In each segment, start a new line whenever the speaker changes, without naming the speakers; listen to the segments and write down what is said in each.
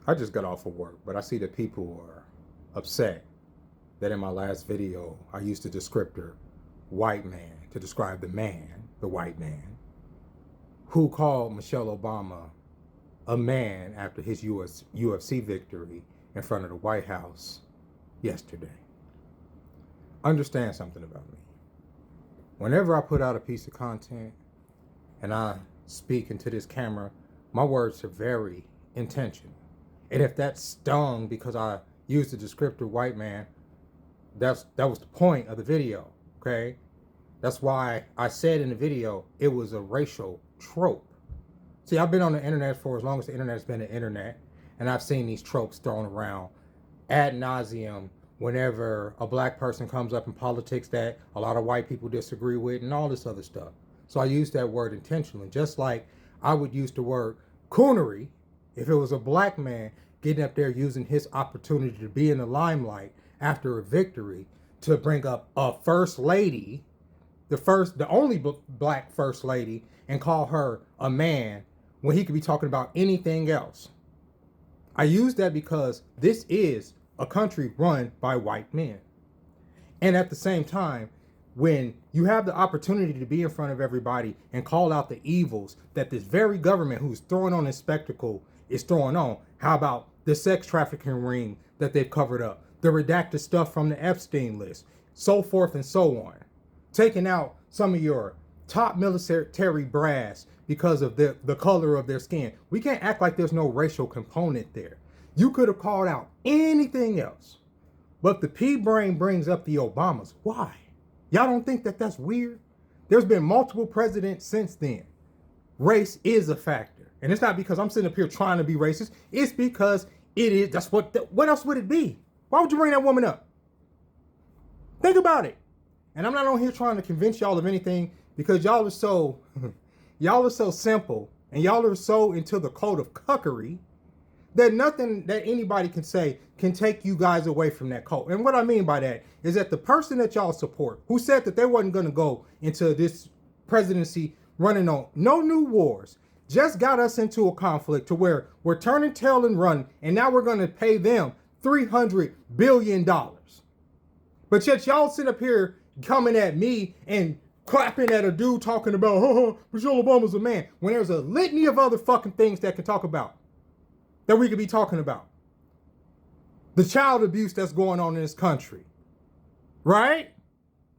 I just got off of work, but I see that people are upset that in my last video, I used the descriptor white man to describe the white man, who called Michelle Obama a man after his UFC victory in front of the White House yesterday. Understand something about me. Whenever I put out a piece of content and I speak into this camera, my words are very intentional. And if that stung because I used the descriptor white man, that was the point of the video, okay? That's why I said in the video, it was a racial trope. See, I've been on the internet for as long as the internet's been the internet, and I've seen these tropes thrown around ad nauseum whenever a black person comes up in politics that a lot of white people disagree with and all this other stuff. So I use that word intentionally, just like I would use the word coonery if it was a black man getting up there using his opportunity to be in the limelight after a victory to bring up a first lady, the only black first lady, and call her a man when he could be talking about anything else. I use that because this is a country run by white men. And at the same time, when you have the opportunity to be in front of everybody and call out the evils that this very government who's throwing on this spectacle is throwing on, how about the sex trafficking ring that they've covered up, the redacted stuff from the Epstein list, so forth and so on, taking out some of your top military brass because of the color of their skin. We can't act like there's no racial component there. You could have called out anything else, but the P brain brings up the Obamas. Why? Y'all don't think that that's weird? There's been multiple presidents since then. Race is a factor. And it's not because I'm sitting up here trying to be racist. It's because it is. That's what else would it be? Why would you bring that woman up? Think about it. And I'm not on here trying to convince y'all of anything because y'all are so simple and y'all are so into the code of cuckery that nothing that anybody can say can take you guys away from that code. And what I mean by that is that the person that y'all support, who said that they wasn't going to go into this presidency running on no new wars, just got us into a conflict to where we're turning tail and running, and now we're going to pay them $300 billion. But yet y'all sit up here coming at me and clapping at a dude talking about, oh, Michelle Obama's a man, when there's a litany of other fucking things that can talk about, that we could be talking about. The child abuse that's going on in this country, right?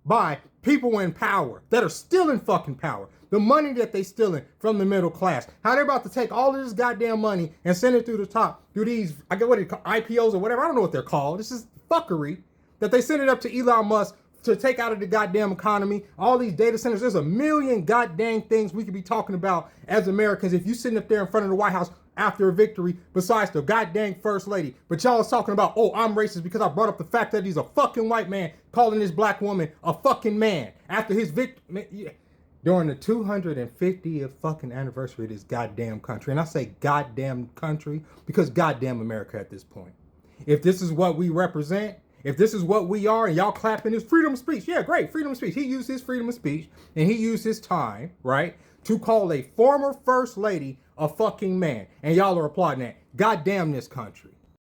By people in power that are still in fucking power. The money that they stealing from the middle class. How they're about to take all of this goddamn money and send it through the top, through these, I get what they call IPOs or whatever. I don't know what they're called. This is fuckery that they send it up to Elon Musk to take out of the goddamn economy. All these data centers. There's a million goddamn things we could be talking about as Americans if you sitting up there in front of the White House after a victory besides the goddamn first lady. But y'all is talking about, oh, I'm racist because I brought up the fact that he's a fucking white man calling this black woman a fucking man after his victory. During the 250th fucking anniversary of this goddamn country. And I say goddamn country because goddamn America at this point. If this is what we represent, if this is what we are, and y'all clapping his freedom of speech, yeah, great, freedom of speech. He used his freedom of speech and he used his time, right, to call a former first lady a fucking man. And y'all are applauding that. Goddamn this country.